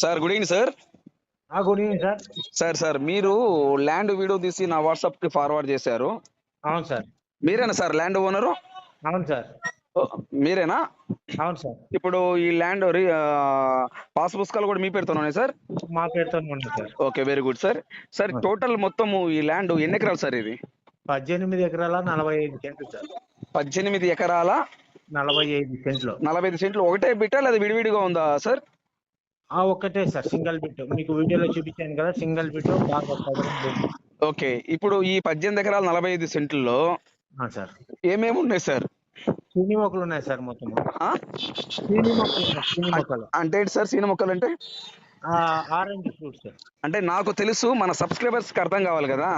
Sir good evening sir. Good evening sir. Sir మీరు land video తీసి నా WhatsApp కి ఫార్వర్డ్ చేశారు. అవును సార్. మీరేనా సార్ ల్యాండ్ ఓనరు? అవును సార్. మీరేనా? అవును సార్. ఇప్పుడు ఈ ల్యాండ్ పాస్ పుస్తకాలు కూడా మీ పేరుతో ఉన్నాయి సార్? మా పేరుతోనే ఉంది sir. Okay, very good sir. Sir total మొత్తం ఈ ల్యాండ్ ఎన్ని ఎకరాలు సార్ ఇది? 18 ఎకరాల 45 సెంట్లు సార్. 18 ఎకరాల 45 సెంట్లు. 45 సెంట్లు ఒకటే బిట్టా లేదా విడివిడిగా ఉందా సార్? ఒక్కటే సార్, సింగిల్ బిట్. మీకు వీడియోలో చూపించాను కదా, సింగిల్ బిట్ బాగా పదరం. ఓకే, ఇప్పుడు ఈ 18 ఎకరాల 45 సెంట్లలో సార్ ఏమేమి ఉన్నాయి సార్? సీని మొక్కలు ఉన్నాయి సార్ మొత్తం. సీని మొక్కలు అంటే ఏంటి సార్ సీని మొక్కలు అంటే? Orange fruit sir. అంటే నాకు తెలుసు, మన సబ్స్క్రైబర్స్ కి అర్థం కావాలి కదా.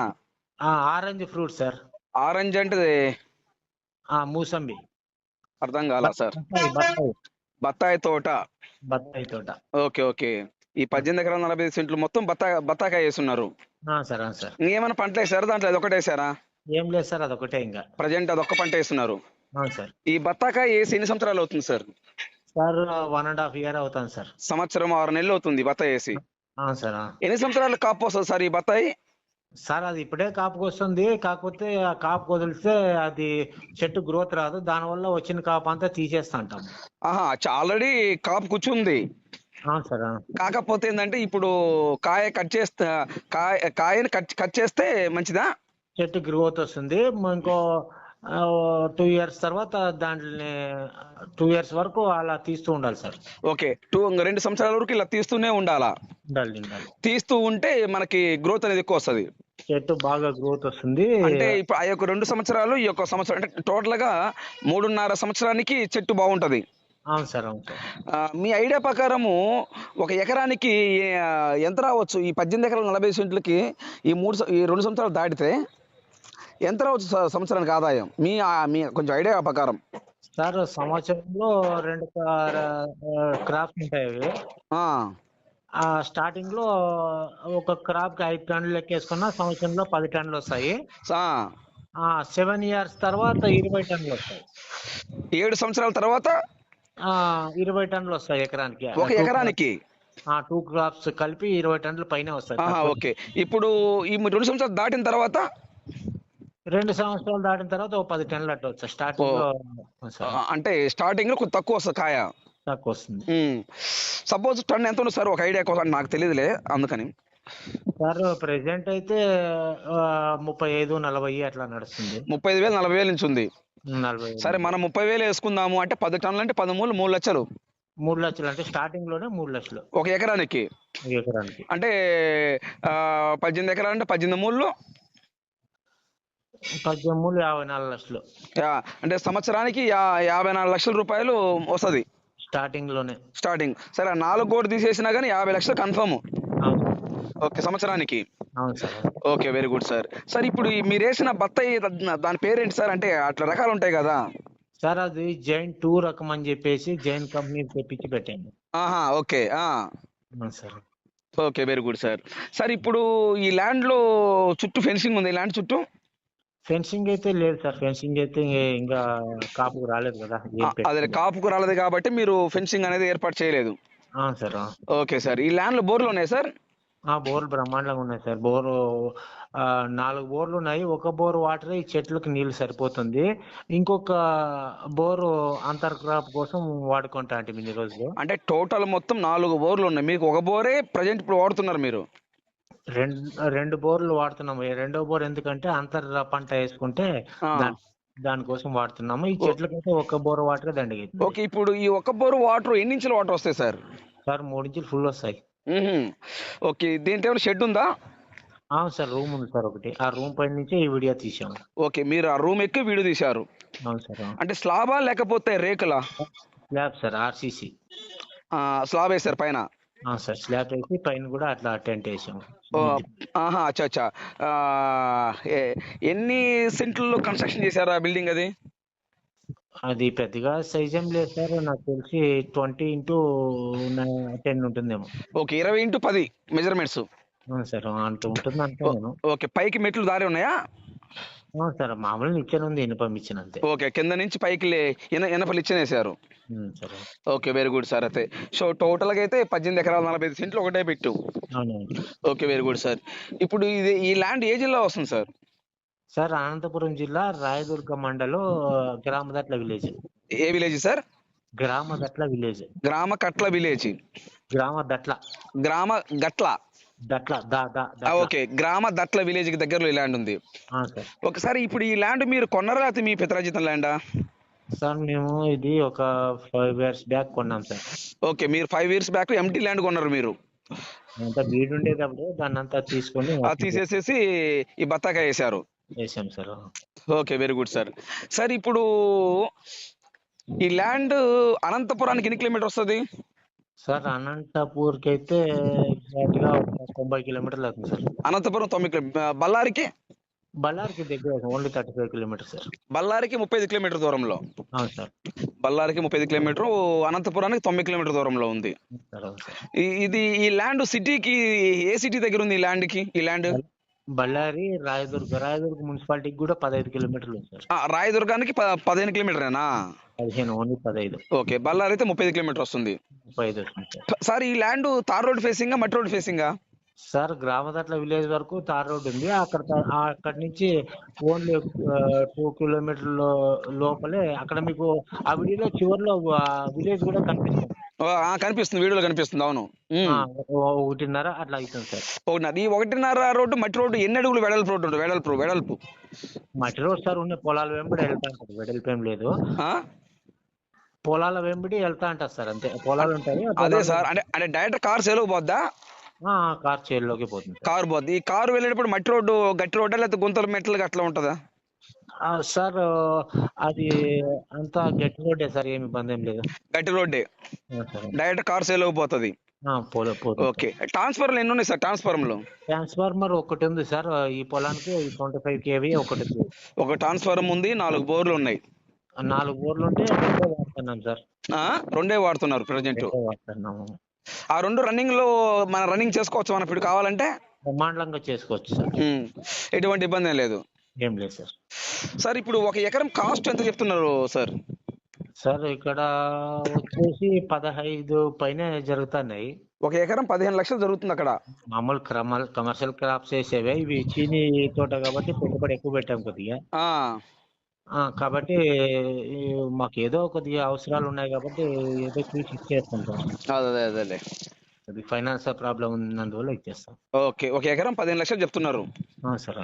Orange fruit sir. ఆరెంజ్ అంటే మూసంబి. అర్థం కాలా సార్? బత్తాయి తోట. బత్తాయి తోట. Okay okay. ఈ 18 ఎకరాల 45 సెంట్లు మొత్తం బత్తాకాయ వేస్తున్నారు సార్. సార్ ఇంకేమైనా పంటలు వేసారా దాంట్లో? అది ఒకటి వేసారా? ఏం లేదు సార్, అదొకటే ఇంకా ప్రజెంట్ అదొక్క పంట వేస్తున్నారు. సార్. ఈ బత్తాకాయ వేసి ఎన్ని సంవత్సరాలు అవుతుంది సార్? సార్ 1.5 ఇయర్ అవుతాను సార్. సంవత్సరం 6 నెలలు అవుతుంది బత్తాయి వేసి. సార్. ఎన్ని సంవత్సరాలు కాపు వస్తుంది సార్ ఈ బత్తాయి? సార్ అది ఇప్పుడే కాపుకి వస్తుంది, కాకపోతే ఆ కాపు వదిలితే అది చెట్టు గ్రోత్ రాదు, దానివల్ల వచ్చిన కాపు అంతా తీసేస్తా అంటాం. ఆల్రెడీ కాపు కూర్చుంది సార్. కాకపోతే ఏంటంటే ఇప్పుడు కాయ కట్ చేస్తే కాయని కట్ చేస్తే మంచిదా? చెట్టు గ్రోత్ వస్తుంది. ఇంకో 2 ఇయర్స్ తర్వాత దాంట్ని 2 ఇయర్స్ వరకు అలా తీస్తూ ఉండాలి సార్. ఓకే, 2 సంవత్సరాల వరకు ఇలా తీస్తూనే ఉండాలా? ఉండాలి. తీస్తూ ఉంటే మనకి గ్రోత్ అనేది ఎక్కువ వస్తుంది, చెట్టు బాగా గ్రోత్ వస్తుంది. అంటే ఇప్పుడు ఆ యొక్క 2 సంవత్సరాలు ఈ యొక్క సంవత్సరం అంటే టోటల్ గా 3.5 సంవత్సరానికి చెట్టు బాగుంటది. అవును సార్. అవును సార్. మీ ఐడియా ప్రకారము ఒక ఎకరానికి ఎంత రావచ్చు? ఈ 18 ఎకరాల 40 సెంట్లకి ఈ 2 సంవత్సరాలు దాటితే ఎంత రావచ్చు సంవత్సరానికి ఆదాయం? మీ కొంచెం ఐడియా ప్రకారం. సార్ సంవత్సరంలో 2 క్రాప్స్ ఉంటాయి. స్టార్టింగ్ లో ఒక క్రాప్ కి 5 టన్నులు లెక్కేసుకున్నా సంవత్సరంలో 10 టన్నులు వస్తాయి. 7 ఇయర్స్ తర్వాత 20 టన్నులు వస్తాయి. 7 సంవత్సరాల తర్వాత 20 టన్నులు వస్తాయి ఎకరానికి. ఒక ఎకరానికి 2 క్రాప్స్ కలిపి 20 టన్నులు పైన వస్తాయి. ఓకే, ఇప్పుడు ఈ 2 సంవత్సరాలు దాటిన తర్వాత 2 సంవత్సరాలు దాటిన తర్వాత 10 టన్నులు అట్లా వస్తాయి. స్టార్టింగ్ లో అంటే స్టార్టింగ్ లో కొంచెం తక్కువ వస్తుంది కాయ. తక్కువ వస్తుంది. సపోజ్ టన్ ఎంత ఉంది సార్ ఒక ఐడియా కోసం? నాకు తెలియదులే అందుకని. సార్ ప్రెసెంట్ అయితే 35-40 అట్లా నడుస్తుంది. 35,000 40,000 నుంచి ఉంది. 40. సరే మనం 30,000 వేసుకుందాము అంటే 10 టన్నులు అంటే 10 మూలు 3 లక్షలు. 3 లక్షలు అంటే స్టార్టింగ్ లోనే 3 లక్షలు ఒక ఎకరానికి. అంటే 18 ఎకరాలు అంటే 18 మూలు 54 లక్షలు. అంటే సంవత్సరానికి 54 లక్షల రూపాయలు వస్తుంది స్టార్టింగ్ లోనే. సరే 4 కోట్లు తీసేసినా కానీ 50 లక్షలు కన్ఫర్మ్. ఓకే, సంవత్సరానికి. Okay, very good sir. Sir ఇప్పుడు మీరు వేసిన బత్తాయి దాని పేరేంటి సార్? అంటే అట్లా రకాలు ఉంటాయి కదా సార్. అది జైన్ 2 రకం అని చెప్పేసి జైన్ కంపెనీ తెప్పించి పెట్టాను. Okay sir. Okay, very good sir. Sir ఇప్పుడు ఈ ల్యాండ్ లో చుట్టూ ఫెన్సింగ్ ఉంది, ల్యాండ్ చుట్టూ? ఫెన్సింగ్ అయితే లేదు సార్. ఫెన్సింగ్ అయితే ఇంకా కాపుకు రాలేదు కదా. అదే కాపుకు రాలేదు కాబట్టి మీరు ఫెన్సింగ్ అనేది ఏర్పాటు చేయలేదు. సార్. Okay sir. ఈ ల్యాండ్ లో బోర్లు ఉన్నాయి సార్? బోర్లు బ్రహ్మాండంగా ఉన్నాయి సార్. బోరు 4 బోర్లు ఉన్నాయి. ఒక బోర్ వాటర్ ఈ చెట్లకు నీళ్లు సరిపోతుంది. ఇంకొక బోరు అంతర్ క్రాప్ కోసం వాడుకుంటా అంటే ఇన్ని రోజులు. అంటే టోటల్ మొత్తం 4 బోర్లు ఉన్నాయి, మీకు ఒక బోరే ప్రజెంట్ ఇప్పుడు వాడుతున్నారు మీరు? 2 బోర్లు వాడుతున్నాము. 2వ బోర్ ఎందుకంటే అంతర్ పంట వేసుకుంటే దానికోసం వాడుతున్నాము. ఈ చెట్లకైతే ఒక బోర్ వాటర్ దండిగా. ఓకే, ఇప్పుడు ఈ ఒక బోర్ వాటర్ ఎన్ని ఇంచుల వాటర్ వస్తాయి సార్? సార్ 3 ఇంచులు ఫుల్ వస్తాయి. ఓకే, దీంట్లో ఏమైనా షెడ్ ఉందా? సార్ రూమ్ ఉంది సార్ ఒకటి. ఆ రూమ్ పైన నుంచి ఈ వీడియో తీసాము. ఓకే, మీరు ఆ రూమ్ ఎక్కి వీడియో తీశారు? అవును సార్. అంటే స్లాబా లేకపోతే రేకులా? స్లాబ్ సార్, ఆర్సీసీ స్లాబ్ వేసారు పైన? సార్ స్లాబ్ వేసి పైన కూడా అట్లా టెంట్ వేసాము. అచ్చా. ఎన్ని సెంట్లలో కన్స్ట్రక్షన్ చేశారు ఆ బిల్డింగ్? అది పెద్దగా సైజ్ ఏం లేదు సార్, నాకు తెలిసి 20x10 ఉంటుందేమో. Okay, 20x10 measurements. సార్ అంటూ ఉంటుంది అనుకున్నాను. ఓకే, పైకి మెట్లు దారి ఉన్నాయా? సార్ మామూలు నిచ్చెన ఉంది, ఇనుప నిచ్చెన అంతే. ఓకే, కింద నుంచి పైకి ఎనపలు ఇచ్చేసారు. సరే. Okay, very good sir. అయితే సో టోటల్గా అయితే 18 ఎకరాల 45 సెంట్లు ఒకటే పెట్టు. అవునవును. Okay, very good sir. ఇప్పుడు ఈ ల్యాండ్ ఏ జిల్లా వస్తుంది సార్? సార్ అనంతపురం జిల్లా రాయదుర్గ మండలం గ్రామదట్ల విలేజ్. ఏ విలేజ్ సార్? గ్రామదట్ల విలేజ్. గ్రామ కట్ల విలేజ్. గ్రామదట్ల. గ్రామ గట్ల. దట్ల ఓకే, గ్రామ దట్ల విలేజ్ కి దగ్గరలో ఈ ల్యాండ్ ఉంది. సార్. ఒకసారి ఇప్పుడు ఈ ల్యాండ్ మీరు కొన్నారా లేకపోతే మీ పితరాజితం ల్యాండా? సార్ మేము ఇది ఒక 5 years బ్యాక్ కొన్నాం సార్. ఓకే, మీరు 5 years బ్యాక్ ఎంటీ ల్యాండ్ కొన్నారు మీరు. అంతా బీడు ఉండేటప్పుడు దాన్ని అంతా తీసుకొని తీసేసేసి ఈ బత్తాకాయ వేసారు. వేసాం sir. Okay, very good sir. Sir ఇప్పుడు ఈ ల్యాండ్ అనంతపురానికి ఎన్ని కిలోమీటర్ వస్తుంది? సార్ అనంతపూర్కి అయితే ఎగ్జాక్ట్ గా 90 కిలోమీటర్లు అవుతుంది సార్. అనంతపురం 9 కిలోమీటర్. బళ్ళారికి? బళ్ళారికి దగ్గర ఓన్లీ 35 కిలోమీటర్ సార్. బళ్ళారికి 35 కిలోమీటర్ దూరంలో. అవును సార్. బళ్ళారికి 35 కిలోమీటర్, అనంతపురానికి 9 కిలోమీటర్ దూరంలో ఉంది. అవును సార్. ఇది ఈ ల్యాండ్ సిటీకి ఏ సిటీ దగ్గర ఉంది? ఈ ల్యాండ్ కి ఈ ల్యాండ్ బళ్ళారి రాయదుర్గ మున్సిపాలిటీకి కూడా 15 కిలోమీటర్లు ఉంది సార్. రాయదుర్గానికి 15 కిలోమీటరేనా? 15, ఓన్లీ 15. ఓకే, బళ్ళారి అయితే 35 కిలోమీటర్ వస్తుంది. 35 వస్తుంది సార్. సార్ ఈ ల్యాండ్ తార్ రోడ్ ఫేసింగా మట్టి రోడ్ ఫేసింగా? సార్ గ్రామదట్ల విలేజ్ వరకు తార్ రోడ్ ఉంది. అక్కడ నుంచి ఓన్లీ 2 కిలోమీటర్ల లోపలే అక్కడ మీకు ఆ వీడియోలో చివరిలో విలేజ్ కూడా కనిపిస్తుంది. కనిపిస్తుంది, వీడియోలో కనిపిస్తుంది. అవును. 1.5 అట్లా అవుతుంది సార్. ఈ 1.5 రోడ్డు మట్టి రోడ్డు ఎన్ని అడుగులు వెడల్పు రోడ్డు ఉంటుంది? వెడల్పు మట్టి రోడ్ సార్ ఉన్న పొలాల వెంబడి వెళ్తా ఉంటుంది, వెడల్పు ఏం లేదు. పొలాల వెంబడి వెళ్తా అంటారు సార్, అంతే. పొలాలు ఉంటాయి. అదే సార్, అంటే డైరెక్ట్ కార్ సేలోకి పోద్దా? కార్ చేరులోకి పోతుంది. కారు పోద్ది. ఈ కారు వెళ్ళేటప్పుడు మట్టి రోడ్డు గట్టి రోడ్డా లేకపోతే గుంతలు మెట్లు అట్లా ఉంటుందా? సార్ అది అంతా గట్టి రోడ్డే సార్, ఏమి ఇబ్బంది ఏం లేదు. గట్టి రోడ్డే, డైరెక్ట్ కార్ సేలోకి పోతుంది. ఓకే, ట్రాన్స్ఫార్మర్లు ఎన్ని ఉన్నాయి సార్? ట్రాన్స్ఫార్మర్ ఒకటి ఉంది సార్. ఈ పొలానికి 25 kV ఒకటి ఉంది. ఒక ట్రాన్స్ఫార్మర్ ఉంది, 4 బోర్లు ఉన్నాయి. 4 బోర్లు ఉంటే 2 వాడుతున్నాం సార్. 2 వాడుతున్నారు ప్రజెంట్. వాడుతున్నాము. ఆ 2 రన్నింగ్ లో మన రన్నింగ్ చేసుకోవచ్చు మనం ఇప్పుడు కావాలంటే? బ్రహ్మాండంగా చేసుకోవచ్చు సార్, ఎటువంటి ఇబ్బంది లేదు. ఏం లేదు సార్. సార్ ఇప్పుడు 1 ఎకరం కాస్ట్ ఎంత చెప్తున్నారు సార్? సార్ ఇక్కడ వచ్చేసి 15 పైన జరుగుతున్నాయి. 1 ఎకరం 15 లక్షలు జరుగుతుంది అక్కడ. మామూలు కమర్షియల్ క్రాప్స్ వేసేవే ఇవి. చీనీ తోట కాబట్టి పెట్టుబడి ఎక్కువ పెట్టాం కొద్దిగా. కాబట్టి మాకు ఏదో కొద్దిగా అవసరాలు ఉన్నాయి కాబట్టి ఏదో చూసి ఇచ్చేస్తాం సార్. అదే అది ఫైనాన్షియల్ ప్రాబ్లం ఉన్నందువల్ల ఇచ్చేస్తాం. ఓకే, 1 ఎకరం 15 లక్షలు చెప్తున్నారు సార్.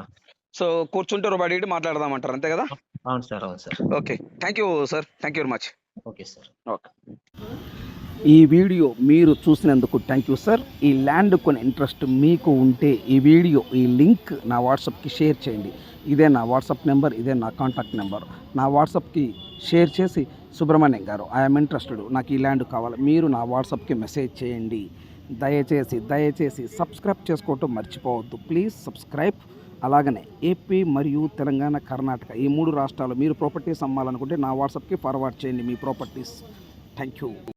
సో కూర్చుంటే రూపాయి మాట్లాడదామంటారు, అంతే కదా? అవును సార్. అవును sir. Okay, thank you sir, thank you very much. Okay sir. Okay, ఈ వీడియో మీరు చూసినందుకు థ్యాంక్ యూ సార్. ఈ ల్యాండ్ కొని ఇంట్రెస్ట్ మీకు ఉంటే ఈ లింక్ నా వాట్సాప్కి షేర్ చేయండి. ఇదే నా వాట్సాప్ నెంబర్, ఇదే నా కాంటాక్ట్ నెంబర్. నా వాట్సాప్కి షేర్ చేసి సుబ్రహ్మణ్యం గారు ఐఎమ్ ఇంట్రెస్టెడ్, నాకు ఈ ల్యాండ్ కావాలి, మీరు నా వాట్సాప్కి మెసేజ్ చేయండి. దయచేసి సబ్స్క్రైబ్ చేసుకోవటం మర్చిపోవద్దు. Please subscribe. అలాగనే ఏపీ మరియు తెలంగాణ, కర్ణాటక ఈ 3 రాష్ట్రాలు మీరు ప్రాపర్టీస్ అమ్మాలనుకుంటే నా వాట్సాప్కి ఫార్వర్డ్ చేయండి మీ ప్రాపర్టీస్. Thank you.